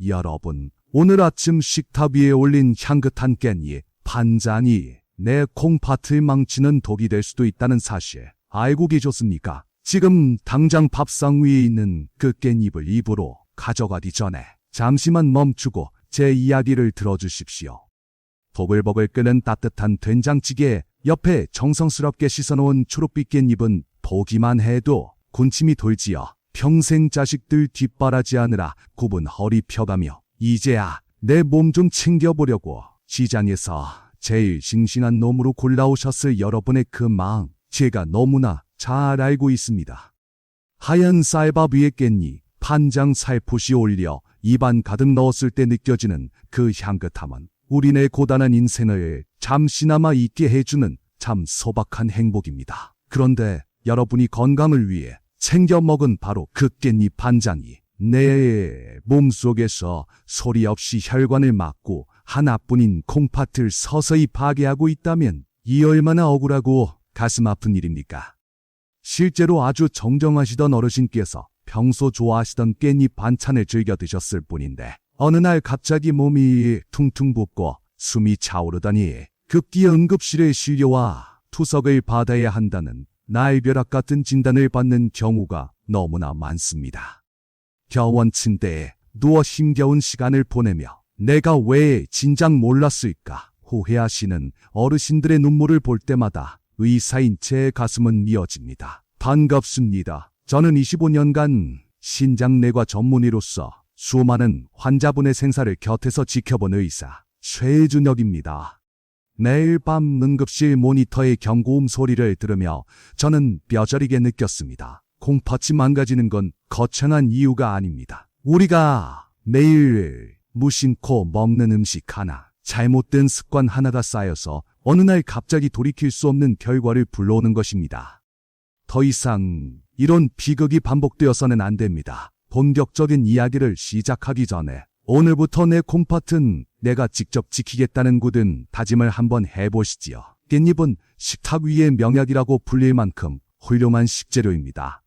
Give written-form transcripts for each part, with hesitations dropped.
여러분, 오늘 아침 식탁 위에 올린 향긋한 깻잎, 반찬이 내 콩팥을 망치는 독이 될 수도 있다는 사실 알고 계셨습니까? 지금 당장 밥상 위에 있는 그 깻잎을 입으로 가져가기 전에 잠시만 멈추고 제 이야기를 들어주십시오. 보글보글 끓는 따뜻한 된장찌개 옆에 정성스럽게 씻어놓은 초록빛 깻잎은 보기만 해도 군침이 돌지어 평생 자식들 뒷바라지하느라 굽은 허리 펴가며 이제야 내 몸 좀 챙겨보려고 시장에서 제일 싱싱한 놈으로 골라오셨을 여러분의 그 마음 제가 너무나 잘 알고 있습니다. 하얀 쌀밥 위에 깻잎, 판장 살포시 올려 입안 가득 넣었을 때 느껴지는 그 향긋함은 우리네 고단한 인생을 잠시나마 잊게 해주는 참 소박한 행복입니다. 그런데 여러분이 건강을 위해 챙겨 먹은 바로 그 깻잎 반찬이 내 몸속에서 소리 없이 혈관을 막고 하나뿐인 콩팥을 서서히 파괴하고 있다면 이 얼마나 억울하고 가슴 아픈 일입니까? 실제로 아주 정정하시던 어르신께서 평소 좋아하시던 깻잎 반찬을 즐겨 드셨을 뿐인데 어느 날 갑자기 몸이 퉁퉁 붓고 숨이 차오르더니 급기야 응급실에 실려와 투석을 받아야 한다는 날벼락 같은 진단을 받는 경우가 너무나 많습니다. 병원 침대에 누워 힘겨운 시간을 보내며 내가 왜 진작 몰랐을까 후회하시는 어르신들의 눈물을 볼 때마다 의사인 제 가슴은 미어집니다. 반갑습니다. 저는 25년간 신장내과 전문의로서 수많은 환자분의 생사를 곁에서 지켜본 의사 최준혁입니다. 매일 밤 응급실 모니터의 경고음 소리를 들으며 저는 뼈저리게 느꼈습니다. 콩팥이 망가지는 건 거창한 이유가 아닙니다. 우리가 매일 무심코 먹는 음식 하나, 잘못된 습관 하나가 쌓여서 어느 날 갑자기 돌이킬 수 없는 결과를 불러오는 것입니다. 더 이상 이런 비극이 반복되어서는 안 됩니다. 본격적인 이야기를 시작하기 전에 오늘부터 내 콩팥은 내가 직접 지키겠다는 굳은 다짐을 한번 해보시지요. 깻잎은 식탁 위의 명약이라고 불릴 만큼 훌륭한 식재료입니다.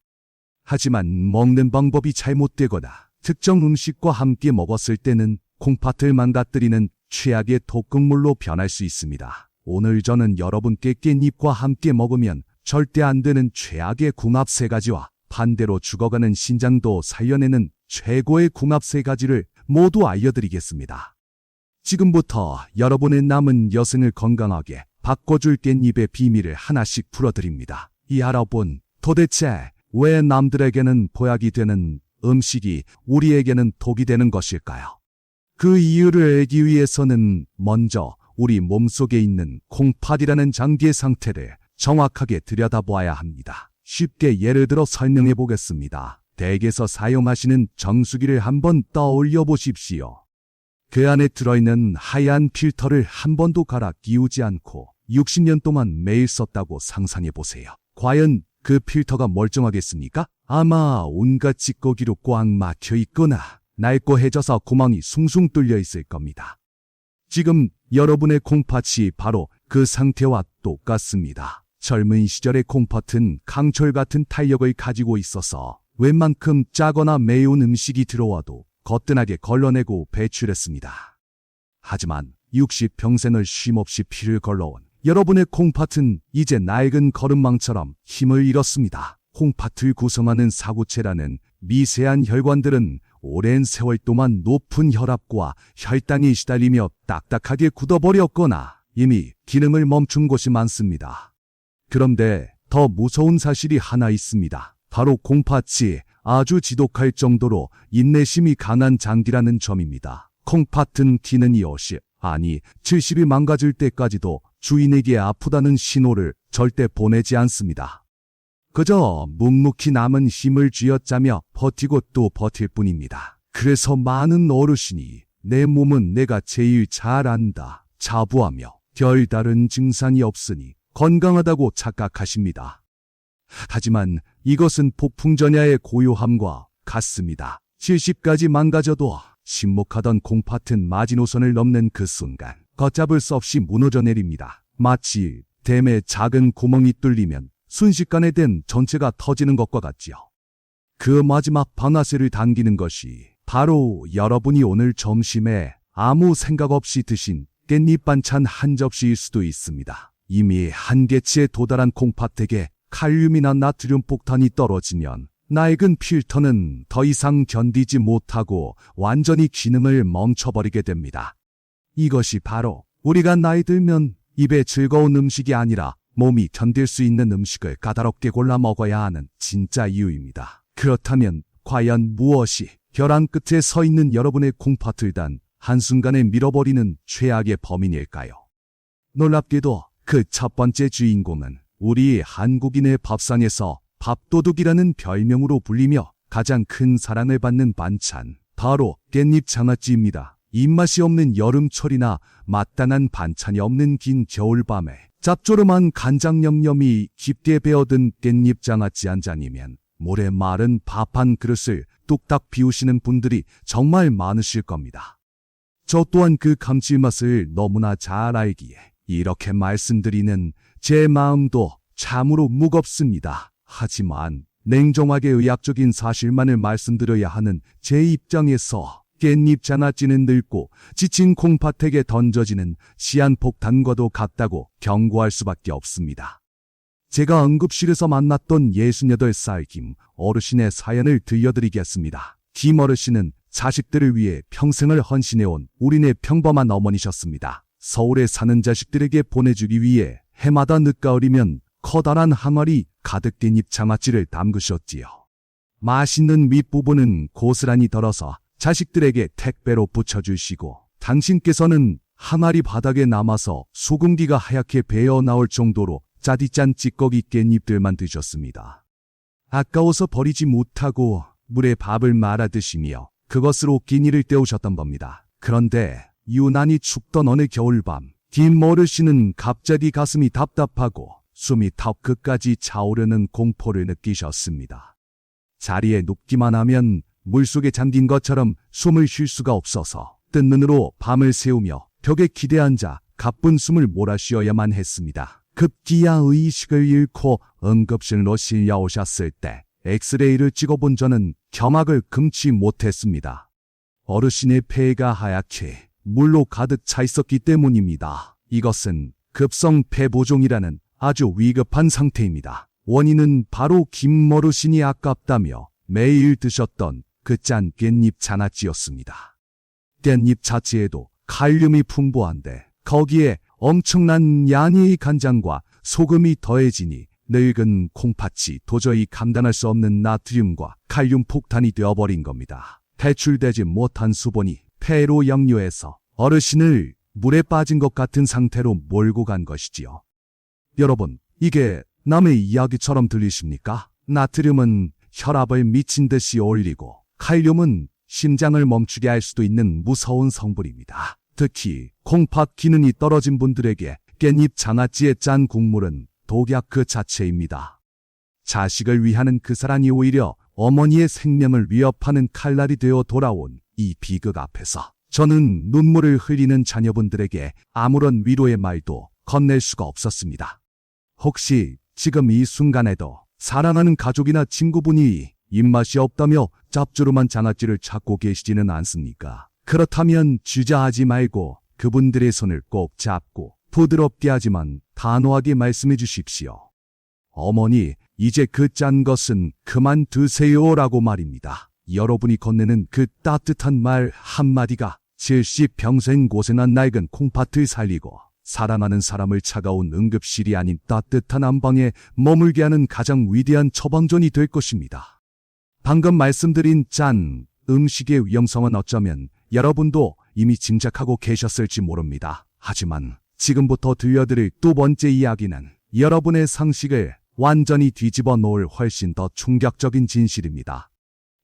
하지만 먹는 방법이 잘못되거나 특정 음식과 함께 먹었을 때는 콩팥을 망가뜨리는 최악의 독극물로 변할 수 있습니다. 오늘 저는 여러분께 깻잎과 함께 먹으면 절대 안 되는 최악의 궁합 3가지와 반대로 죽어가는 신장도 살려내는 최고의 궁합 3가지를 모두 알려드리겠습니다. 지금부터 여러분의 남은 여생을 건강하게 바꿔줄 깻잎의 비밀을 하나씩 풀어드립니다. 여러분, 도대체 왜 남들에게는 보약이 되는 음식이 우리에게는 독이 되는 것일까요? 그 이유를 알기 위해서는 먼저 우리 몸속에 있는 콩팥이라는 장기의 상태를 정확하게 들여다보아야 합니다. 쉽게 예를 들어 설명해 보겠습니다. 댁에서 사용하시는 정수기를 한번 떠올려 보십시오. 그 안에 들어있는 하얀 필터를 한 번도 갈아 끼우지 않고 60년 동안 매일 썼다고 상상해 보세요. 과연 그 필터가 멀쩡하겠습니까? 아마 온갖 찌꺼기로 꽉 막혀 있거나 낡고해져서 구멍이 숭숭 뚫려 있을 겁니다. 지금 여러분의 콩팥이 바로 그 상태와 똑같습니다. 젊은 시절의 콩팥은 강철 같은 탄력을 가지고 있어서 웬만큼 짜거나 매운 음식이 들어와도 거뜬하게 걸러내고 배출했습니다. 하지만 60평생을 쉼없이 피를 걸러온 여러분의 콩팥은 이제 낡은 거름망처럼 힘을 잃었습니다. 콩팥을 구성하는 사구체라는 미세한 혈관들은 오랜 세월 동안 높은 혈압과 혈당이 시달리며 딱딱하게 굳어버렸거나 이미 기능을 멈춘 곳이 많습니다. 그런데 더 무서운 사실이 하나 있습니다. 바로 콩팥이 아주 지독할 정도로 인내심이 강한 장기라는 점입니다. 콩팥은 기능이 50, 아니 70이 망가질 때까지도 주인에게 아프다는 신호를 절대 보내지 않습니다. 그저 묵묵히 남은 힘을 쥐어짜며 버티고 또 버틸 뿐입니다. 그래서 많은 어르신이 내 몸은 내가 제일 잘 안다, 자부하며 별다른 증상이 없으니 건강하다고 착각하십니다. 하지만 이것은 폭풍전야의 고요함과 같습니다. 70까지 망가져도 신목하던 콩팥은 마지노선을 넘는 그 순간 걷잡을 수 없이 무너져 내립니다. 마치 댐에 작은 구멍이 뚫리면 순식간에 댐 전체가 터지는 것과 같지요. 그 마지막 방아쇠를 당기는 것이 바로 여러분이 오늘 점심에 아무 생각 없이 드신 깻잎 반찬 한 접시일 수도 있습니다. 이미 한계치에 도달한 콩팥에게 칼륨이나 나트륨 폭탄이 떨어지면 낡은 필터는 더 이상 견디지 못하고 완전히 기능을 멈춰버리게 됩니다. 이것이 바로 우리가 나이 들면 입에 즐거운 음식이 아니라 몸이 견딜 수 있는 음식을 까다롭게 골라 먹어야 하는 진짜 이유입니다. 그렇다면 과연 무엇이 벼랑 끝에 서 있는 여러분의 콩팥을 단 한순간에 밀어버리는 최악의 범인일까요? 놀랍게도 그 첫 번째 주인공은 우리 한국인의 밥상에서 밥도둑이라는 별명으로 불리며 가장 큰 사랑을 받는 반찬, 바로 깻잎 장아찌입니다. 입맛이 없는 여름철이나 맛단한 반찬이 없는 긴 겨울밤에 짭조름한 간장 념념이 깊게 배어든 깻잎 장아찌 한 잔이면 모래 마른 밥 한 그릇을 뚝딱 비우시는 분들이 정말 많으실 겁니다. 저 또한 그 감칠맛을 너무나 잘 알기에 이렇게 말씀드리는 제 마음도 참으로 무겁습니다. 하지만 냉정하게 의학적인 사실만을 말씀드려야 하는 제 입장에서 깻잎 장아찌는 늙고 지친 콩팥에게 던져지는 시한폭탄과도 같다고 경고할 수밖에 없습니다. 제가 응급실에서 만났던 68살 김 어르신의 사연을 들려드리겠습니다. 김 어르신은 자식들을 위해 평생을 헌신해온 우리네 평범한 어머니셨습니다. 서울에 사는 자식들에게 보내주기 위해 해마다 늦가을이면 커다란 항아리 가득 깻잎 장아찌를 담그셨지요. 맛있는 윗부분은 고스란히 덜어서 자식들에게 택배로 붙여주시고 당신께서는 항아리 바닥에 남아서 소금기가 하얗게 배어 나올 정도로 짜디짠 찌꺼기 깻잎들만 드셨습니다. 아까워서 버리지 못하고 물에 밥을 말아 드시며 그것으로 끼니를 때우셨던 겁니다. 그런데 유난히 춥던 어느 겨울밤, 김 어르신은 갑자기 가슴이 답답하고 숨이 턱 끝까지 차오르는 공포를 느끼셨습니다. 자리에 눕기만 하면 물속에 잠긴 것처럼 숨을 쉴 수가 없어서 뜬 눈으로 밤을 새우며 벽에 기대앉아 가쁜 숨을 몰아쉬어야만 했습니다. 급기야 의식을 잃고 응급실로 실려오셨을 때 엑스레이를 찍어본 저는 경악을 금치 못했습니다. 어르신의 폐가 하얗게 물로 가득 차 있었기 때문입니다. 이것은 급성 폐보종이라는 아주 위급한 상태입니다. 원인은 바로 김 어르신이 아깝다며 매일 드셨던 그 짠 깻잎 장아찌였습니다. 깻잎 자체에도 칼륨이 풍부한데 거기에 엄청난 양의 간장과 소금이 더해지니 늙은 콩팥이 도저히 감당할 수 없는 나트륨과 칼륨 폭탄이 되어버린 겁니다. 배출되지 못한 수분이 폐로 역류해서 어르신을 물에 빠진 것 같은 상태로 몰고 간 것이지요. 여러분, 이게 남의 이야기처럼 들리십니까? 나트륨은 혈압을 미친 듯이 올리고 칼륨은 심장을 멈추게 할 수도 있는 무서운 성분입니다. 특히 콩팥 기능이 떨어진 분들에게 깻잎 장아찌의 짠 국물은 독약 그 자체입니다. 자식을 위하는 그 사랑이 오히려 어머니의 생명을 위협하는 칼날이 되어 돌아온 이 비극 앞에서 저는 눈물을 흘리는 자녀분들에게 아무런 위로의 말도 건넬 수가 없었습니다. 혹시 지금 이 순간에도 사랑하는 가족이나 친구분이 입맛이 없다며 짭조름한 장아찌를 찾고 계시지는 않습니까? 그렇다면 주저하지 말고 그분들의 손을 꼭 잡고 부드럽게 하지만 단호하게 말씀해 주십시오. 어머니, 이제 그 짠 것은 그만 드세요라고 말입니다. 여러분이 건네는 그 따뜻한 말 한마디가 70평생 고생한 낡은 콩팥을 살리고 사랑하는 사람을 차가운 응급실이 아닌 따뜻한 안방에 머물게 하는 가장 위대한 처방전이 될 것입니다. 방금 말씀드린 짠 음식의 위험성은 어쩌면 여러분도 이미 짐작하고 계셨을지 모릅니다. 하지만 지금부터 들려드릴 두 번째 이야기는 여러분의 상식을 완전히 뒤집어 놓을 훨씬 더 충격적인 진실입니다.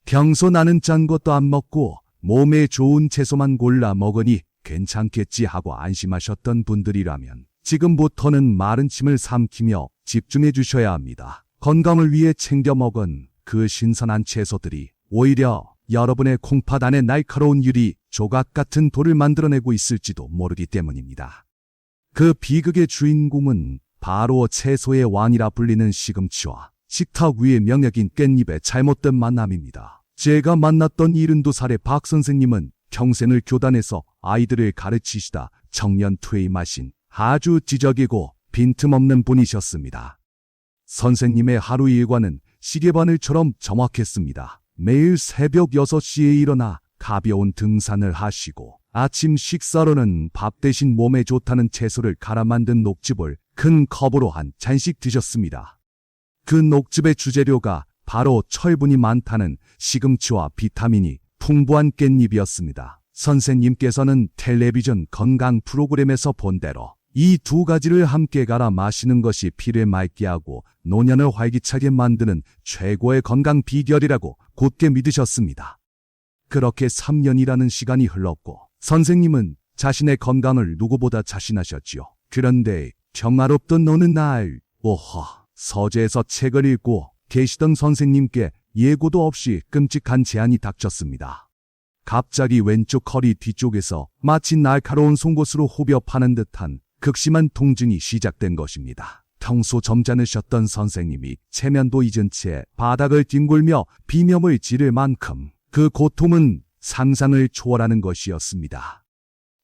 평소 나는 짠 것도 안 먹고 몸에 좋은 채소만 골라 먹으니 괜찮겠지 하고 안심하셨던 분들이라면 지금부터는 마른 침을 삼키며 집중해 주셔야 합니다. 건강을 위해 챙겨 먹은 그 신선한 채소들이 오히려 여러분의 콩팥 안에 날카로운 유리 조각 같은 돌을 만들어내고 있을지도 모르기 때문입니다. 그 비극의 주인공은 바로 채소의 왕이라 불리는 시금치와 식탁 위의 명약인 깻잎의 잘못된 만남입니다. 제가 만났던 72살의 박 선생님은 평생을 교단에서 아이들을 가르치시다 청년 퇴임하신 아주 지적이고 빈틈없는 분이셨습니다. 선생님의 하루 일과는 시계바늘처럼 정확했습니다. 매일 새벽 6시에 일어나 가벼운 등산을 하시고 아침 식사로는 밥 대신 몸에 좋다는 채소를 갈아 만든 녹즙을 큰 컵으로 한 잔씩 드셨습니다. 그 녹즙의 주재료가 바로 철분이 많다는 시금치와 비타민이 풍부한 깻잎이었습니다. 선생님께서는 텔레비전 건강 프로그램에서 본 대로 이 두 가지를 함께 갈아 마시는 것이 피를 맑게 하고 노년을 활기차게 만드는 최고의 건강 비결이라고 곧게 믿으셨습니다. 그렇게 3년이라는 시간이 흘렀고 선생님은 자신의 건강을 누구보다 자신하셨지요. 그런데 평화롭던 어느 날, 서재에서 책을 읽고 계시던 선생님께 예고도 없이 끔찍한 제안이 닥쳤습니다. 갑자기 왼쪽 허리 뒤쪽에서 마치 날카로운 송곳으로 후벼 파는 듯한 극심한 통증이 시작된 것입니다. 평소 점잖으셨던 선생님이 체면도 잊은 채 바닥을 뒹굴며 비명을 지를 만큼 그 고통은 상상을 초월하는 것이었습니다.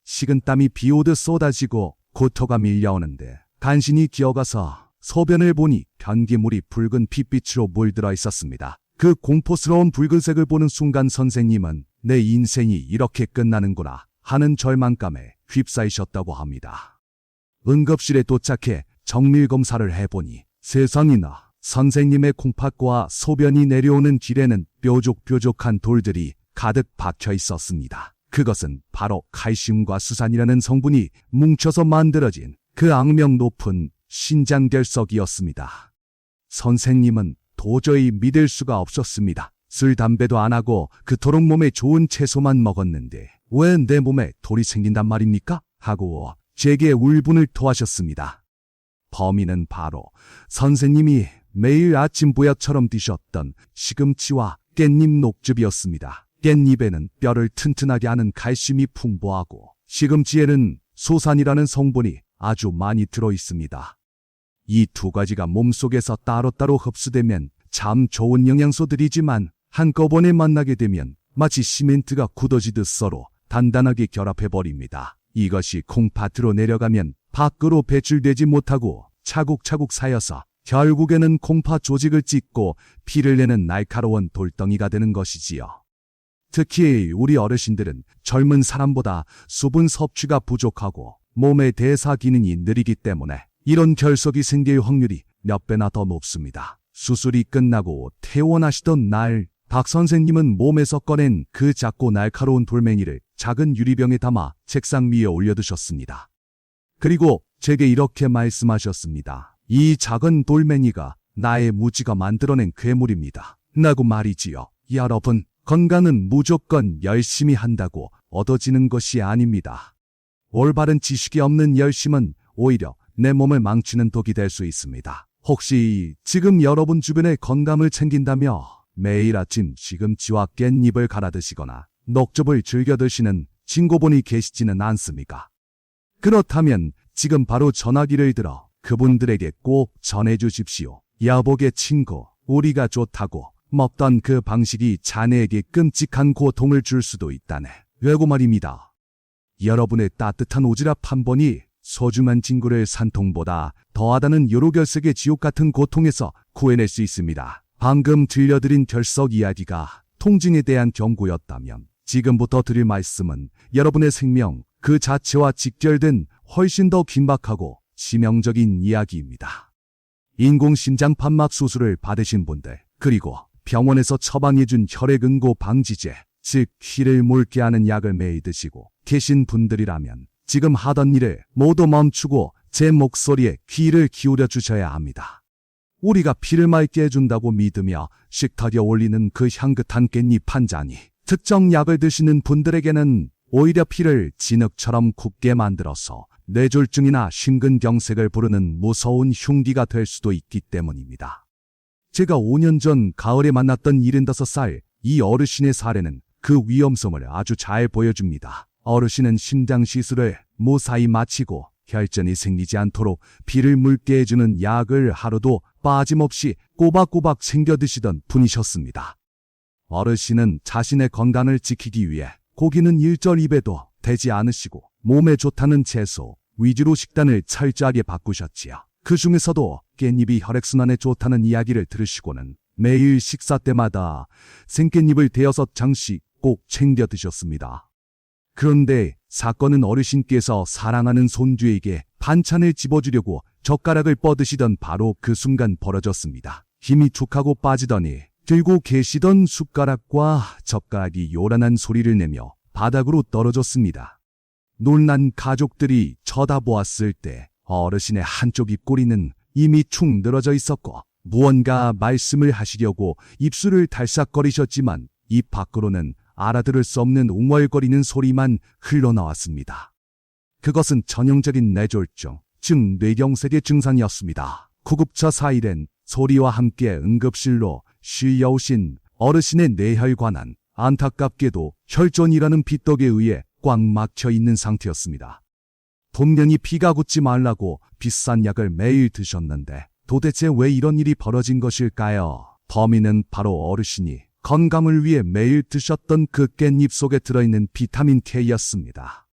식은땀이 비오듯 쏟아지고 구토가 밀려오는데 간신히 기어가서 소변을 보니 변기물이 붉은 핏빛으로 물들어 있었습니다. 그 공포스러운 붉은색을 보는 순간 선생님은 내 인생이 이렇게 끝나는구나 하는 절망감에 휩싸이셨다고 합니다. 응급실에 도착해 정밀검사를 해보니 세상이나 선생님의 콩팥과 소변이 내려오는 길에는 뾰족뾰족한 돌들이 가득 박혀 있었습니다. 그것은 바로 칼슘과 수산이라는 성분이 뭉쳐서 만들어진 그 악명 높은 신장결석이었습니다. 선생님은 도저히 믿을 수가 없었습니다. 술, 담배도 안 하고 그토록 몸에 좋은 채소만 먹었는데 왜 내 몸에 돌이 생긴단 말입니까? 하고 제게 울분을 토하셨습니다. 범인은 바로 선생님이 매일 아침 보약처럼 드셨던 시금치와 깻잎 녹즙이었습니다. 깻잎에는 뼈를 튼튼하게 하는 칼슘이 풍부하고 시금치에는 소산이라는 성분이 아주 많이 들어 있습니다. 이 두 가지가 몸속에서 따로따로 흡수되면 참 좋은 영양소들이지만 한꺼번에 만나게 되면 마치 시멘트가 굳어지듯 서로 단단하게 결합해버립니다. 이것이 콩팥으로 내려가면 밖으로 배출되지 못하고 차곡차곡 쌓여서 결국에는 콩팥 조직을 찢고 피를 내는 날카로운 돌덩이가 되는 것이지요. 특히 우리 어르신들은 젊은 사람보다 수분 섭취가 부족하고 몸의 대사 기능이 느리기 때문에 이런 결석이 생길 확률이 몇 배나 더 높습니다. 수술이 끝나고 퇴원하시던 날, 박 선생님은 몸에서 꺼낸 그 작고 날카로운 돌멩이를 작은 유리병에 담아 책상 위에 올려두셨습니다. 그리고 제게 이렇게 말씀하셨습니다. 이 작은 돌멩이가 나의 무지가 만들어낸 괴물입니다. 라고 말이지요. 여러분, 건강은 무조건 열심히 한다고 얻어지는 것이 아닙니다. 올바른 지식이 없는 열심은 오히려 내 몸을 망치는 독이 될 수 있습니다. 혹시 지금 여러분 주변의 건강을 챙긴다며 매일 아침 시금치와 깻잎을 갈아 드시거나 녹즙을 즐겨 드시는 친구분이 계시지는 않습니까? 그렇다면 지금 바로 전화기를 들어 그분들에게 꼭 전해주십시오. 여보게 친구, 우리가 좋다고 먹던 그 방식이 자네에게 끔찍한 고통을 줄 수도 있다네. 왜고 말입니다. 여러분의 따뜻한 오지랖 한 번이 소중한 친구를 산통보다 더하다는 요로결석의 지옥 같은 고통에서 구해낼 수 있습니다. 방금 들려드린 결석 이야기가 통증에 대한 경고였다면 지금부터 드릴 말씀은 여러분의 생명 그 자체와 직결된 훨씬 더 긴박하고 치명적인 이야기입니다. 인공심장판막 수술을 받으신 분들, 그리고 병원에서 처방해준 혈액응고 방지제, 즉 피를 묽게 하는 약을 매일 드시고 계신 분들이라면 지금 하던 일을 모두 멈추고 제 목소리에 귀를 기울여 주셔야 합니다. 우리가 피를 맑게 해준다고 믿으며 식탁에 올리는 그 향긋한 깻잎 한 잔이 특정 약을 드시는 분들에게는 오히려 피를 진흙처럼 굳게 만들어서 뇌졸중이나 심근경색을 부르는 무서운 흉기가 될 수도 있기 때문입니다. 제가 5년 전 가을에 만났던 75살 이 어르신의 사례는 그 위험성을 아주 잘 보여줍니다. 어르신은 심장 시술을 무사히 마치고 혈전이 생기지 않도록 피를 묽게 해주는 약을 하루도 빠짐없이 꼬박꼬박 챙겨 드시던 분이셨습니다. 어르신은 자신의 건강을 지키기 위해 고기는 일절 입에도 대지 않으시고 몸에 좋다는 채소 위주로 식단을 철저하게 바꾸셨지요. 그 중에서도 깻잎이 혈액순환에 좋다는 이야기를 들으시고는 매일 식사 때마다 생깻잎을 대여섯 장씩 꼭 챙겨 드셨습니다. 그런데 사건은 어르신께서 사랑하는 손주에게 반찬을 집어주려고 젓가락을 뻗으시던 바로 그 순간 벌어졌습니다. 힘이 툭 하고 빠지더니 들고 계시던 숟가락과 젓가락이 요란한 소리를 내며 바닥으로 떨어졌습니다. 놀란 가족들이 쳐다보았을 때 어르신의 한쪽 입꼬리는 이미 축 늘어져 있었고 무언가 말씀을 하시려고 입술을 달싹거리셨지만 입 밖으로는 알아들을 수 없는 웅얼거리는 소리만 흘러나왔습니다. 그것은 전형적인 뇌졸중, 즉 뇌경색의 증상이었습니다. 구급차 사일엔 소리와 함께 응급실로 실려오신 어르신의 뇌혈관은 안타깝게도 혈전이라는 비떡에 의해 꽉 막혀 있는 상태였습니다. 분명히 피가 굳지 말라고 비싼 약을 매일 드셨는데 도대체 왜 이런 일이 벌어진 것일까요? 범인은 바로 어르신이 건강을 위해 매일 드셨던 그 깻잎 속에 들어있는 비타민 K였습니다.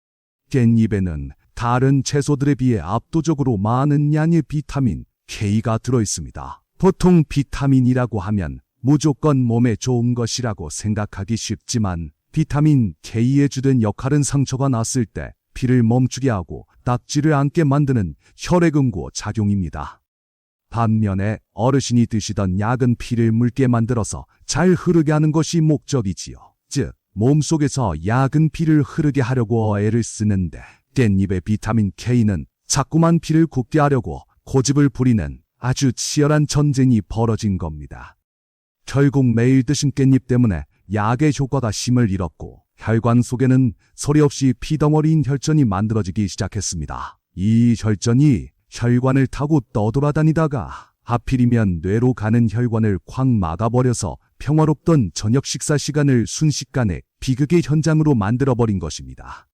깻잎에는 다른 채소들에 비해 압도적으로 많은 양의 비타민 K가 들어있습니다. 보통 비타민이라고 하면 무조건 몸에 좋은 것이라고 생각하기 쉽지만 비타민 K의 주된 역할은 상처가 났을 때 피를 멈추게 하고 닦지를 않게 만드는 혈액응고 작용입니다. 반면에 어르신이 드시던 약은 피를 묽게 만들어서 잘 흐르게 하는 것이 목적이지요. 즉, 몸속에서 약은 피를 흐르게 하려고 애를 쓰는데 깻잎의 비타민 K는 자꾸만 피를 굳게 하려고 고집을 부리는 아주 치열한 전쟁이 벌어진 겁니다. 결국 매일 드신 깻잎 때문에 약의 효과가 힘을 잃었고 혈관 속에는 소리 없이 피덩어리인 혈전이 만들어지기 시작했습니다. 이 혈전이 혈관을 타고 떠돌아다니다가 하필이면 뇌로 가는 혈관을 콱 막아버려서 평화롭던 저녁 식사 시간을 순식간에 비극의 현장으로 만들어버린 것입니다.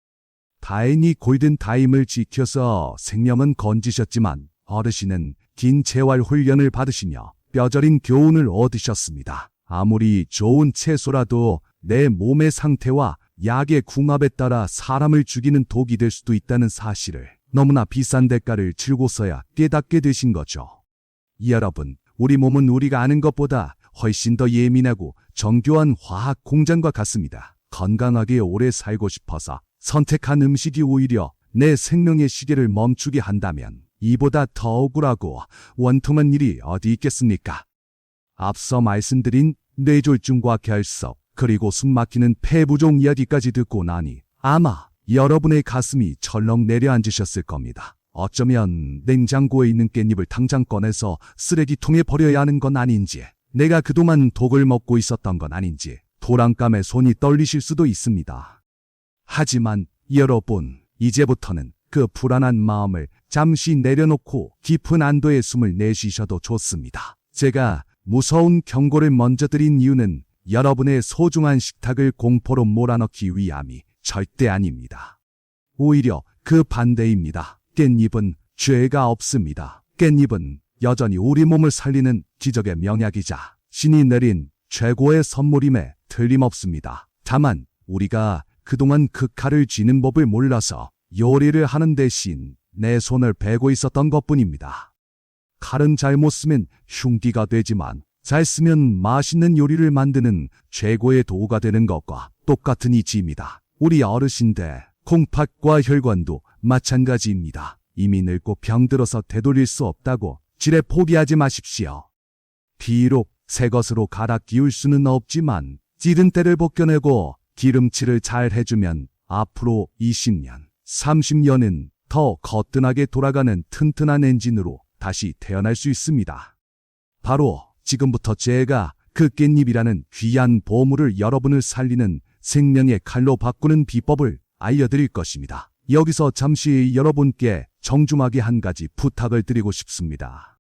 다행히 골든타임을 지켜서 생명은 건지셨지만 어르신은 긴 재활 훈련을 받으시며 뼈저린 교훈을 얻으셨습니다. 아무리 좋은 채소라도 내 몸의 상태와 약의 궁합에 따라 사람을 죽이는 독이 될 수도 있다는 사실을 너무나 비싼 대가를 치르고서야 깨닫게 되신 거죠. 여러분, 우리 몸은 우리가 아는 것보다 훨씬 더 예민하고 정교한 화학 공장과 같습니다. 건강하게 오래 살고 싶어서 선택한 음식이 오히려 내 생명의 시계를 멈추게 한다면 이보다 더 억울하고 원통한 일이 어디 있겠습니까? 앞서 말씀드린 뇌졸중과 결석, 그리고 숨막히는 폐부종 이야기까지 듣고 나니 아마 여러분의 가슴이 철렁 내려앉으셨을 겁니다. 어쩌면 냉장고에 있는 깻잎을 당장 꺼내서 쓰레기통에 버려야 하는 건 아닌지, 내가 그동안 독을 먹고 있었던 건 아닌지 도랑감에 손이 떨리실 수도 있습니다. 하지만 여러분, 이제부터는 그 불안한 마음을 잠시 내려놓고 깊은 안도의 숨을 내쉬셔도 좋습니다. 제가 무서운 경고를 먼저 드린 이유는 여러분의 소중한 식탁을 공포로 몰아넣기 위함이 절대 아닙니다. 오히려 그 반대입니다. 깻잎은 죄가 없습니다. 깻잎은 여전히 우리 몸을 살리는 기적의 명약이자 신이 내린 최고의 선물임에 틀림없습니다. 다만 우리가 그동안 그 칼을 쥐는 법을 몰라서 요리를 하는 대신 내 손을 베고 있었던 것뿐입니다. 칼은 잘못 쓰면 흉기가 되지만 잘 쓰면 맛있는 요리를 만드는 최고의 도구가 되는 것과 똑같은 이치입니다. 우리 어르신들, 콩팥과 혈관도 마찬가지입니다. 이미 늙고 병들어서 되돌릴 수 없다고 지레 포기하지 마십시오. 비록 새 것으로 갈아 끼울 수는 없지만 찌든 때를 벗겨내고 기름칠을 잘 해주면 앞으로 20년, 30년은 더 거뜬하게 돌아가는 튼튼한 엔진으로 다시 태어날 수 있습니다. 바로 지금부터 제가 그 깻잎이라는 귀한 보물을 여러분을 살리는 생명의 칼로 바꾸는 비법을 알려드릴 것입니다. 여기서 잠시 여러분께 정중하게 한 가지 부탁을 드리고 싶습니다.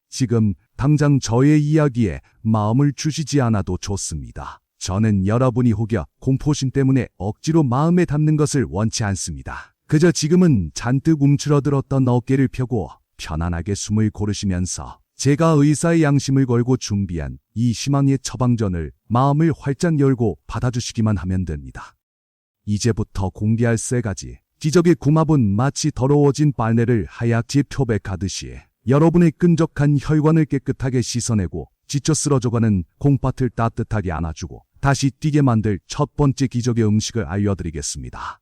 지금 당장 저의 이야기에 마음을 주시지 않아도 좋습니다. 저는 여러분이 혹여 공포심 때문에 억지로 마음에 담는 것을 원치 않습니다. 그저 지금은 잔뜩 움츠러들었던 어깨를 펴고 편안하게 숨을 고르시면서 제가 의사의 양심을 걸고 준비한 이 희망의 처방전을 마음을 활짝 열고 받아주시기만 하면 됩니다. 이제부터 공개할 세 가지 기적의 궁합은 마치 더러워진 빨래를 하얗게 표백하듯이 여러분의 끈적한 혈관을 깨끗하게 씻어내고 지쳐 쓰러져가는 콩팥을 따뜻하게 안아주고 다시 뛰게 만들 첫 번째 기적의 음식을 알려드리겠습니다.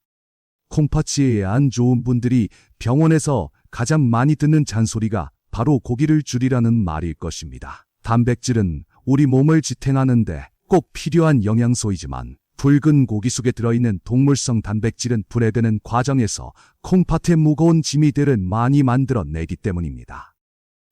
콩팥이 안 좋은 분들이 병원에서 가장 많이 듣는 잔소리가 바로 고기를 줄이라는 말일 것입니다. 단백질은 우리 몸을 지탱하는데 꼭 필요한 영양소이지만 붉은 고기 속에 들어있는 동물성 단백질은 분해되는 과정에서 콩팥의 무거운 지미들을 많이 만들어내기 때문입니다.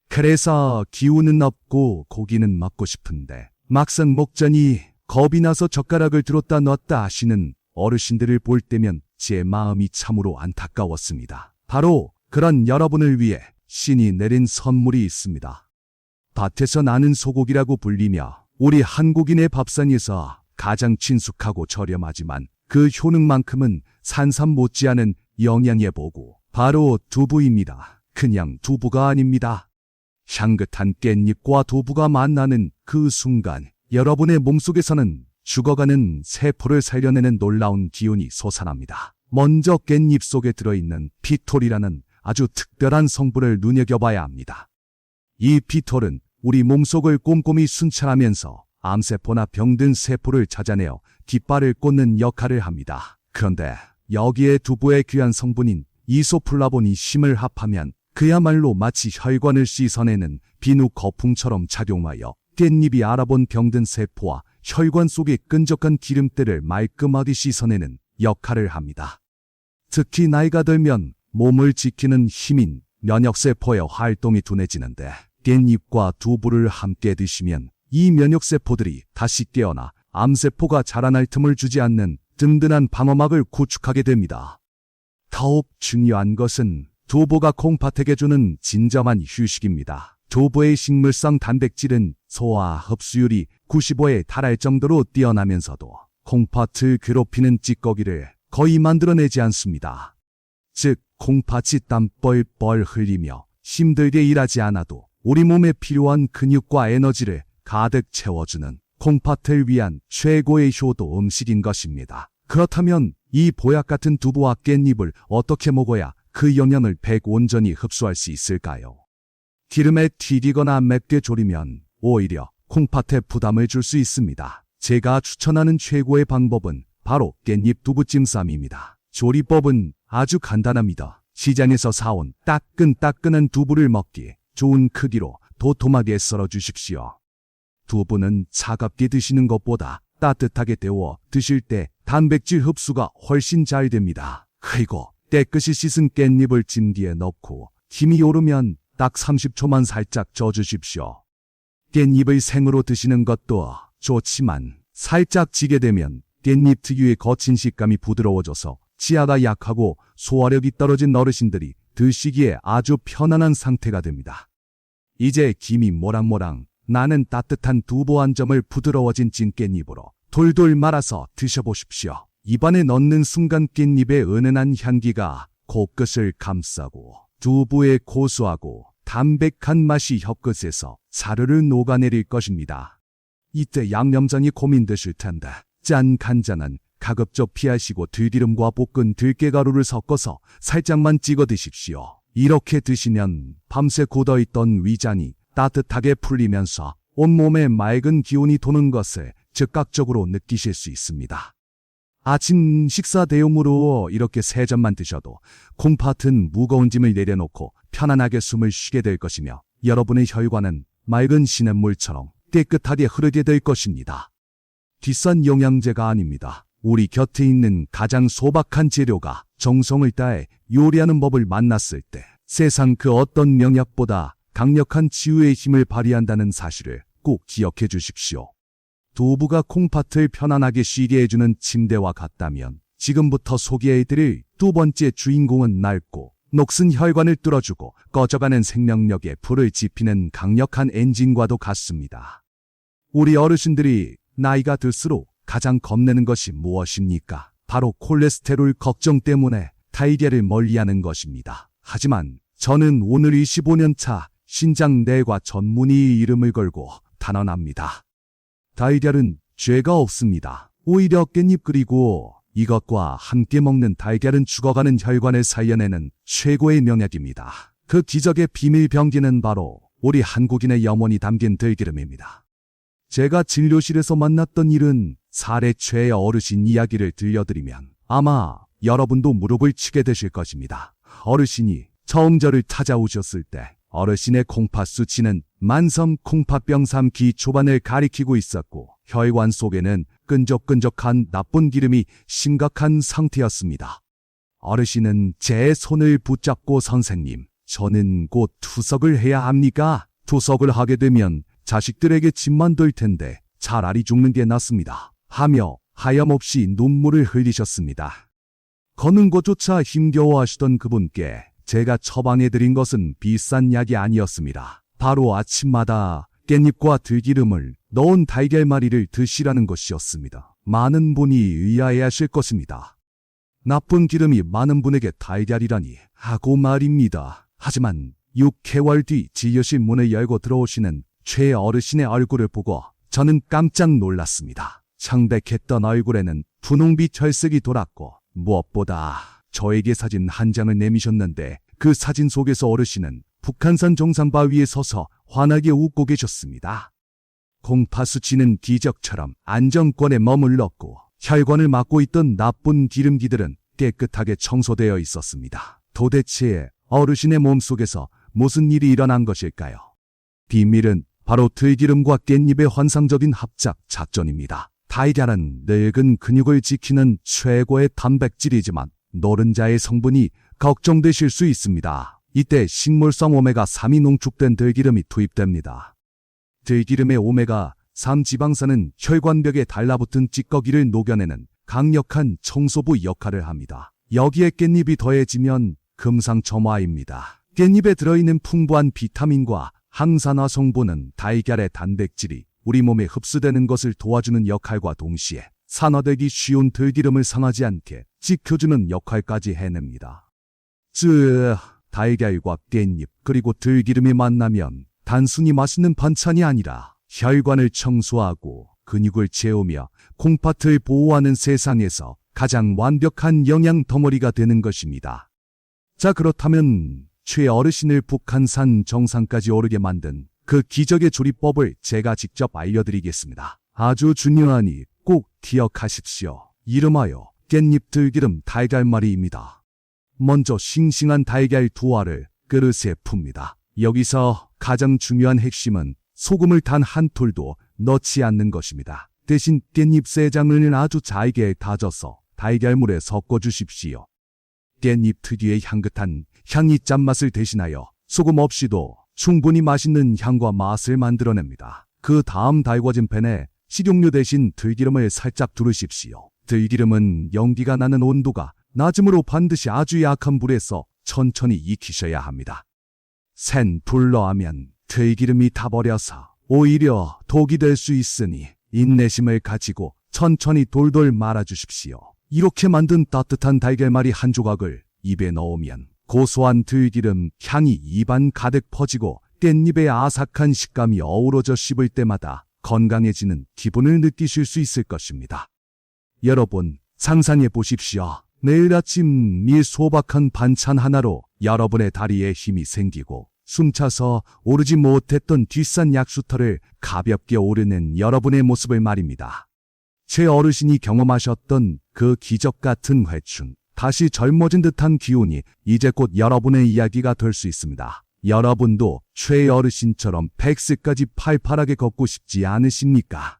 그래서 기운은 없고 고기는 먹고 싶은데 막상 먹자니 겁이 나서 젓가락을 들었다 놨다 하시는 어르신들을 볼 때면 제 마음이 참으로 안타까웠습니다. 바로 그런 여러분을 위해 신이 내린 선물이 있습니다. 밭에서 나는 소고기라고 불리며 우리 한국인의 밥상에서 가장 친숙하고 저렴하지만 그 효능만큼은 산삼 못지않은 영양의 보고 바로 두부입니다. 그냥 두부가 아닙니다. 향긋한 깻잎과 두부가 만나는 그 순간 여러분의 몸속에서는 죽어가는 세포를 살려내는 놀라운 기운이 솟아납니다. 먼저 깻잎 속에 들어있는 피톨이라는 아주 특별한 성분을 눈여겨봐야 합니다. 이 피톨은 우리 몸속을 꼼꼼히 순찰하면서 암세포나 병든 세포를 찾아내어 깃발을 꽂는 역할을 합니다. 그런데 여기에 두부의 귀한 성분인 이소플라본이 힘을 합하면 그야말로 마치 혈관을 씻어내는 비누 거품처럼 작용하여 깻잎이 알아본 병든 세포와 혈관 속의 끈적한 기름때를 말끔하게 씻어내는 역할을 합니다. 특히 나이가 들면 몸을 지키는 힘인 면역세포의 활동이 둔해지는데 깻잎과 두부를 함께 드시면 이 면역세포들이 다시 깨어나 암세포가 자라날 틈을 주지 않는 든든한 방어막을 구축하게 됩니다. 더욱 중요한 것은 두부가 콩팥에게 주는 진정한 휴식입니다. 두부의 식물성 단백질은 소화 흡수율이 95에 달할 정도로 뛰어나면서도 콩팥을 괴롭히는 찌꺼기를 거의 만들어내지 않습니다. 즉 콩팥이 땀 뻘뻘 흘리며 힘들게 일하지 않아도 우리 몸에 필요한 근육과 에너지를 가득 채워주는 콩팥을 위한 최고의 효도 음식인 것입니다. 그렇다면 이 보약 같은 두부와 깻잎을 어떻게 먹어야 그 영양을 100 온전히 흡수할 수 있을까요? 기름에 튀기거나 맵게 조리면 오히려 콩팥에 부담을 줄 수 있습니다. 제가 추천하는 최고의 방법은 바로 깻잎 두부찜쌈입니다. 조리법은 아주 간단합니다. 시장에서 사온 따끈따끈한 두부를 먹기 좋은 크기로 도톰하게 썰어 주십시오. 두부는 차갑게 드시는 것보다 따뜻하게 데워 드실 때 단백질 흡수가 훨씬 잘 됩니다. 그리고 깨끗이 씻은 깻잎을 찜기에 넣고 김이 오르면 딱 30초만 살짝 쪄주십시오. 깻잎을 생으로 드시는 것도 좋지만 살짝 지게 되면 깻잎 특유의 거친 식감이 부드러워져서 치아가 약하고 소화력이 떨어진 어르신들이 드시기에 아주 편안한 상태가 됩니다. 이제 김이 모락모락 나는 따뜻한 두부 한 점을 부드러워진 찐 깻잎으로 돌돌 말아서 드셔보십시오. 입안에 넣는 순간 깻잎의 은은한 향기가 코끝을 감싸고 두부의 고소하고 담백한 맛이 혀끝에서 사르르 녹아내릴 것입니다. 이때 양념장이 고민되실 텐데 짠 간장은 가급적 피하시고 들기름과 볶은 들깨가루를 섞어서 살짝만 찍어 드십시오. 이렇게 드시면 밤새 굳어있던 위장이 따뜻하게 풀리면서 온몸에 맑은 기운이 도는 것을 즉각적으로 느끼실 수 있습니다. 아침 식사 대용으로 이렇게 3점만 드셔도 콩팥은 무거운 짐을 내려놓고 편안하게 숨을 쉬게 될 것이며 여러분의 혈관은 맑은 시냇물처럼 깨끗하게 흐르게 될 것입니다. 비싼 영양제가 아닙니다. 우리 곁에 있는 가장 소박한 재료가 정성을 다해 요리하는 법을 만났을 때 세상 그 어떤 명약보다 강력한 치유의 힘을 발휘한다는 사실을 꼭 기억해 주십시오. 두부가 콩팥을 편안하게 쉬게 해주는 침대와 같다면 지금부터 소개해드릴 두 번째 주인공은 낡고 녹슨 혈관을 뚫어주고 꺼져가는 생명력에 불을 지피는 강력한 엔진과도 같습니다. 우리 어르신들이 나이가 들수록 가장 겁내는 것이 무엇입니까? 바로 콜레스테롤 걱정 때문에 달걀을 멀리하는 것입니다. 하지만 저는 오늘 25년 차 신장 내과 전문의의 이름을 걸고 단언합니다. 달걀은 죄가 없습니다. 오히려 깻잎 그리고 이것과 함께 먹는 달걀은 죽어가는 혈관을 살려내는 최고의 명약입니다. 그 기적의 비밀 병기는 바로 우리 한국인의 염원이 담긴 들기름입니다. 제가 진료실에서 만났던 일은 사례 최의 어르신 이야기를 들려드리면 아마 여러분도 무릎을 치게 되실 것입니다. 어르신이 처음 저를 찾아오셨을 때 어르신의 콩팥 수치는 만성 콩팥병 3기 초반을 가리키고 있었고 혈관 속에는 끈적끈적한 나쁜 기름이 심각한 상태였습니다. 어르신은 제 손을 붙잡고 선생님, 저는 곧 투석을 해야 합니까? 투석을 하게 되면 자식들에게 집만 될 텐데 차라리 죽는 게 낫습니다. 하며 하염없이 눈물을 흘리셨습니다. 걷는 것조차 힘겨워하시던 그분께 제가 처방해드린 것은 비싼 약이 아니었습니다. 바로 아침마다 깻잎과 들기름을 넣은 달걀말이를 드시라는 것이었습니다. 많은 분이 의아해하실 것입니다. 나쁜 기름이 많은 분에게 달걀이라니 하고 말입니다. 하지만 6개월 뒤 진료실 문을 열고 들어오시는 최 어르신의 얼굴을 보고 저는 깜짝 놀랐습니다. 창백했던 얼굴에는 분홍빛 혈색이 돌았고 무엇보다 저에게 사진 한 장을 내미셨는데 그 사진 속에서 어르신은 북한산 정상바 위에 서서 환하게 웃고 계셨습니다. 콩팥 수치는 기적처럼 안정권에 머물렀고 혈관을 막고 있던 나쁜 기름기들은 깨끗하게 청소되어 있었습니다. 도대체 어르신의 몸속에서 무슨 일이 일어난 것일까요? 비밀은 바로 들기름과 깻잎의 환상적인 합작 작전입니다. 달걀은 늙은 근육을 지키는 최고의 단백질이지만 노른자의 성분이 걱정되실 수 있습니다. 이때 식물성 오메가3이 농축된 들기름이 투입됩니다. 들기름의 오메가3 지방산은 혈관벽에 달라붙은 찌꺼기를 녹여내는 강력한 청소부 역할을 합니다. 여기에 깻잎이 더해지면 금상첨화입니다. 깻잎에 들어있는 풍부한 비타민과 항산화 성분은 달걀의 단백질이 우리 몸에 흡수되는 것을 도와주는 역할과 동시에 산화되기 쉬운 들기름을 상하지 않게 지켜주는 역할까지 해냅니다. 달걀과 깻잎 그리고 들기름이 만나면 단순히 맛있는 반찬이 아니라 혈관을 청소하고 근육을 채우며 콩팥을 보호하는 세상에서 가장 완벽한 영양 덩어리가 되는 것입니다. 자, 그렇다면 최 어르신을 북한산 정상까지 오르게 만든 그 기적의 조리법을 제가 직접 알려드리겠습니다. 아주 중요하니 꼭 기억하십시오. 이름하여 깻잎 들기름 달걀말이입니다. 먼저 싱싱한 달걀 2알을 그릇에 풉니다. 여기서 가장 중요한 핵심은 소금을 단 한 톨도 넣지 않는 것입니다. 대신 깻잎 3장을 아주 잘게 다져서 달걀물에 섞어주십시오. 깻잎 특유의 향긋한 향이 짠맛을 대신하여 소금 없이도 충분히 맛있는 향과 맛을 만들어냅니다. 그 다음 달궈진 팬에 식용유 대신 들기름을 살짝 두르십시오. 들기름은 연기가 나는 온도가 낮으므로 반드시 아주 약한 불에서 천천히 익히셔야 합니다. 센 불로 하면 들기름이 타버려서 오히려 독이 될 수 있으니 인내심을 가지고 천천히 돌돌 말아주십시오. 이렇게 만든 따뜻한 달걀말이 한 조각을 입에 넣으면 고소한 들기름 향이 입안 가득 퍼지고 깻잎의 아삭한 식감이 어우러져 씹을 때마다 건강해지는 기분을 느끼실 수 있을 것입니다. 여러분, 상상해 보십시오. 내일 아침 이 소박한 반찬 하나로 여러분의 다리에 힘이 생기고 숨차서 오르지 못했던 뒷산 약수터를 가볍게 오르는 여러분의 모습을 말입니다. 제 어르신이 경험하셨던 그 기적 같은 회춘, 다시 젊어진 듯한 기운이 이제 곧 여러분의 이야기가 될 수 있습니다. 여러분도 최 어르신처럼 100세까지 팔팔하게 걷고 싶지 않으십니까?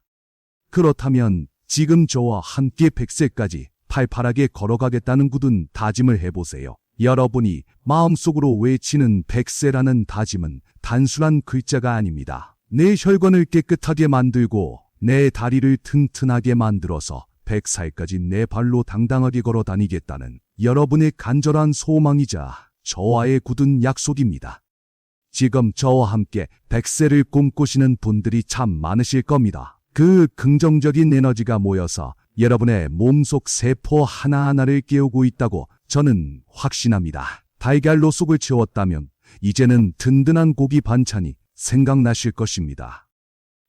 그렇다면 지금 저와 함께 100세까지 팔팔하게 걸어가겠다는 굳은 다짐을 해보세요. 여러분이 마음속으로 외치는 100세라는 다짐은 단순한 글자가 아닙니다. 내 혈관을 깨끗하게 만들고 내 다리를 튼튼하게 만들어서 100살까지 내 발로 당당하게 걸어 다니겠다는 여러분의 간절한 소망이자 저와의 굳은 약속입니다. 지금 저와 함께 100세를 꿈꾸시는 분들이 참 많으실 겁니다. 그 긍정적인 에너지가 모여서 여러분의 몸속 세포 하나하나를 깨우고 있다고 저는 확신합니다. 달걀로 속을 채웠다면 이제는 든든한 고기 반찬이 생각나실 것입니다.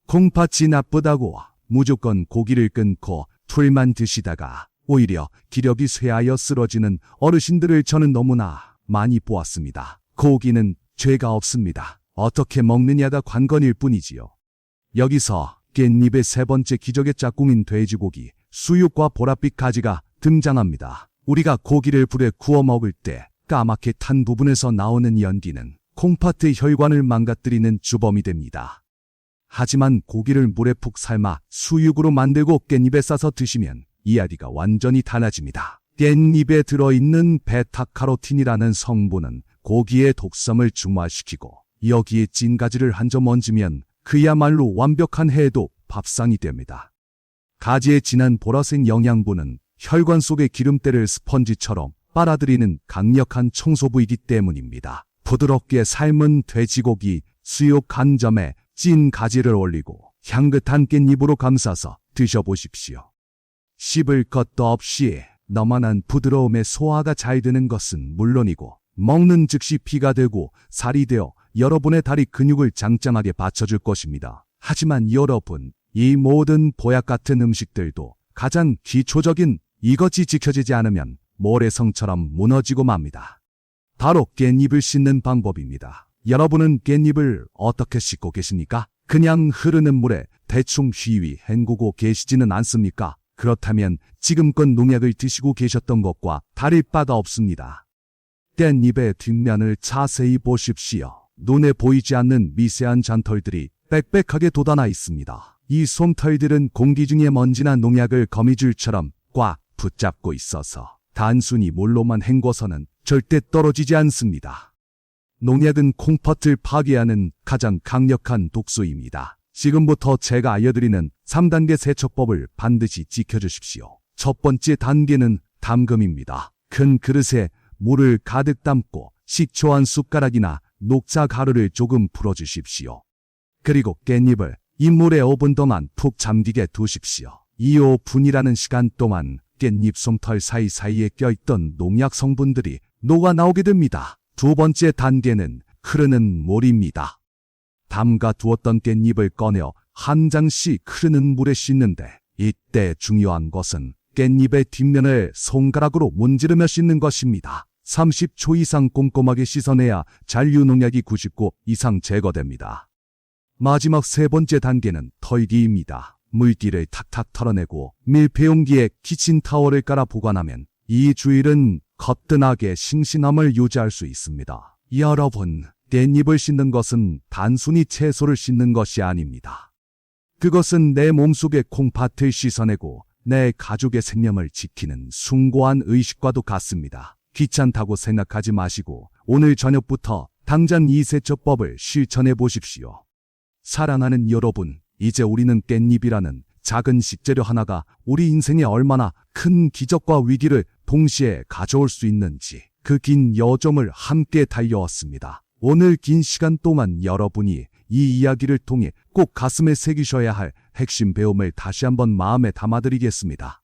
콩팥이 나쁘다고 무조건 고기를 끊고 풀만 드시다가 오히려 기력이 쇠하여 쓰러지는 어르신들을 저는 너무나 많이 보았습니다. 고기는 죄가 없습니다. 어떻게 먹느냐가 관건일 뿐이지요. 여기서 깻잎의 세 번째 기적의 짝꿍인 돼지고기, 수육과 보랏빛 가지가 등장합니다. 우리가 고기를 불에 구워 먹을 때 까맣게 탄 부분에서 나오는 연기는 콩팥의 혈관을 망가뜨리는 주범이 됩니다. 하지만 고기를 물에 푹 삶아 수육으로 만들고 깻잎에 싸서 드시면 이야기가 완전히 달라집니다. 깻잎에 들어있는 베타카로틴이라는 성분은 고기의 독성을 중화시키고 여기에 찐 가지를 한 점 얹으면 그야말로 완벽한 해독 밥상이 됩니다. 가지의 진한 보라색 영양분은 혈관 속의 기름때를 스펀지처럼 빨아들이는 강력한 청소부이기 때문입니다. 부드럽게 삶은 돼지고기, 수육 한 점에 찐 가지를 올리고 향긋한 깻잎으로 감싸서 드셔보십시오. 씹을 것도 없이 너만한 부드러움에 소화가 잘 되는 것은 물론이고 먹는 즉시 피가 되고 살이 되어 여러분의 다리 근육을 짱짱하게 받쳐줄 것입니다. 하지만 여러분, 이 모든 보약 같은 음식들도 가장 기초적인 이것이 지켜지지 않으면 모래성처럼 무너지고 맙니다. 바로 깻잎을 씻는 방법입니다. 여러분은 깻잎을 어떻게 씻고 계십니까? 그냥 흐르는 물에 대충 휘휘 헹구고 계시지는 않습니까? 그렇다면 지금껏 농약을 드시고 계셨던 것과 다를 바가 없습니다. 깻잎의 뒷면을 자세히 보십시오. 눈에 보이지 않는 미세한 잔털들이 빽빽하게 돋아나 있습니다. 이 솜털들은 공기 중의 먼지나 농약을 거미줄처럼 꽉 붙잡고 있어서 단순히 물로만 헹궈서는 절대 떨어지지 않습니다. 농약은 콩팥을 파괴하는 가장 강력한 독소입니다. 지금부터 제가 알려드리는 3단계 세척법을 반드시 지켜주십시오. 첫 번째 단계는 담금입니다. 큰 그릇에 물을 가득 담고 식초 한 숟가락이나 녹차 가루를 조금 풀어주십시오. 그리고 깻잎을 이 물에 5분 동안 푹 잠기게 두십시오. 이 5분이라는 시간 동안 깻잎 솜털 사이사이에 껴있던 농약 성분들이 녹아 나오게 됩니다. 두 번째 단계는 흐르는 물입니다. 담가 두었던 깻잎을 꺼내어 한 장씩 흐르는 물에 씻는데 이때 중요한 것은 깻잎의 뒷면을 손가락으로 문지르며 씻는 것입니다. 30초 이상 꼼꼼하게 씻어내야 잔류 농약이 99% 이상 제거됩니다. 마지막 세 번째 단계는 털기입니다. 물기를 탁탁 털어내고 밀폐용기에 키친타월을 깔아 보관하면 이 주일은 거뜬하게 싱싱함을 유지할 수 있습니다. 여러분, 깻잎을 씻는 것은 단순히 채소를 씻는 것이 아닙니다. 그것은 내 몸속의 콩팥을 씻어내고 내 가족의 생명을 지키는 숭고한 의식과도 같습니다. 귀찮다고 생각하지 마시고 오늘 저녁부터 당장 이 세척법을 실천해 보십시오. 사랑하는 여러분, 이제 우리는 깻잎이라는 작은 식재료 하나가 우리 인생에 얼마나 큰 기적과 위기를 동시에 가져올 수 있는지 그 긴 여정을 함께 달려왔습니다. 오늘 긴 시간 동안 여러분이 이 이야기를 통해 꼭 가슴에 새기셔야 할 핵심 배움을 다시 한번 마음에 담아드리겠습니다.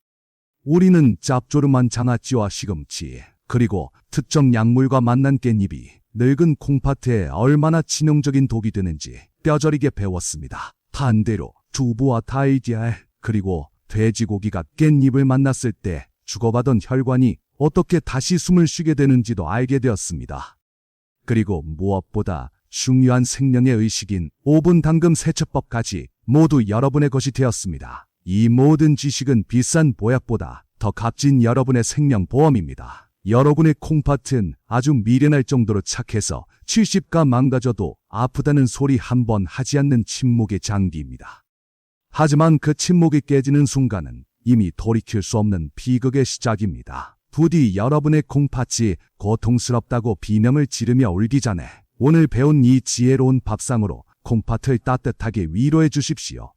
우리는 짭조름한 장아찌와 시금치, 그리고 특정 약물과 만난 깻잎이 늙은 콩팥에 얼마나 치명적인 독이 되는지 뼈저리게 배웠습니다. 반대로 두부와 달걀, 그리고 돼지고기가 깻잎을 만났을 때 주고받은 혈관이 어떻게 다시 숨을 쉬게 되는지도 알게 되었습니다. 그리고 무엇보다 중요한 생명의 의식인 5분 담금 세척법까지 모두 여러분의 것이 되었습니다. 이 모든 지식은 비싼 보약보다 더 값진 여러분의 생명보험입니다. 여러분의 콩팥은 아주 미련할 정도로 착해서 70가 망가져도 아프다는 소리 한 번 하지 않는 침묵의 장기입니다. 하지만 그 침묵이 깨지는 순간은 이미 돌이킬 수 없는 비극의 시작입니다. 부디 여러분의 콩팥이 고통스럽다고 비명을 지르며 울기 전에 오늘 배운 이 지혜로운 밥상으로 콩팥을 따뜻하게 위로해 주십시오.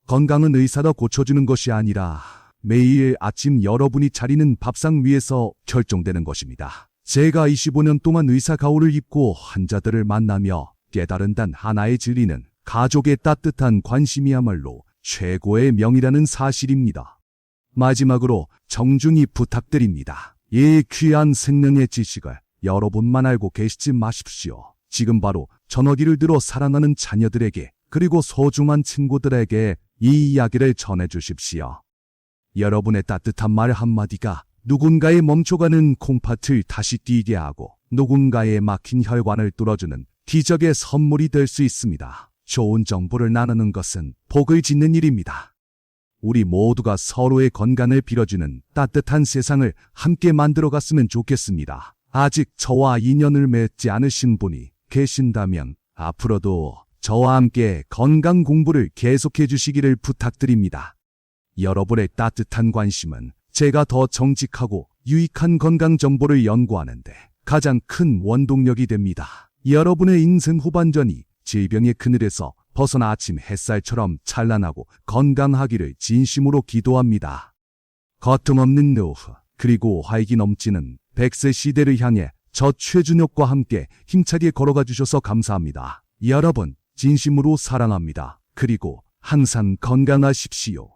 건강은 의사가 고쳐주는 것이 아니라 매일 아침 여러분이 차리는 밥상 위에서 결정되는 것입니다. 제가 25년 동안 의사 가오를 입고 환자들을 만나며 깨달은 단 하나의 진리는 가족의 따뜻한 관심이야말로 최고의 명이라는 사실입니다. 마지막으로 정중히 부탁드립니다. 이 귀한 생명의 지식을 여러분만 알고 계시지 마십시오. 지금 바로 전화기를 들어 사랑하는 자녀들에게 그리고 소중한 친구들에게 이 이야기를 전해주십시오. 여러분의 따뜻한 말 한마디가 누군가의 멈춰가는 콩팥을 다시 뛰게 하고 누군가의 막힌 혈관을 뚫어주는 기적의 선물이 될 수 있습니다. 좋은 정보를 나누는 것은 복을 짓는 일입니다. 우리 모두가 서로의 건강을 빌어주는 따뜻한 세상을 함께 만들어갔으면 좋겠습니다. 아직 저와 인연을 맺지 않으신 분이 계신다면 앞으로도 저와 함께 건강 공부를 계속해 주시기를 부탁드립니다. 여러분의 따뜻한 관심은 제가 더 정직하고 유익한 건강 정보를 연구하는데 가장 큰 원동력이 됩니다. 여러분의 인생 후반전이 질병의 그늘에서 벗어나 아침 햇살처럼 찬란하고 건강하기를 진심으로 기도합니다. 거침없는 노후, 그리고 활기 넘치는 100세 시대를 향해 저 최준혁과 함께 힘차게 걸어가 주셔서 감사합니다. 여러분, 진심으로 사랑합니다. 그리고 항상 건강하십시오.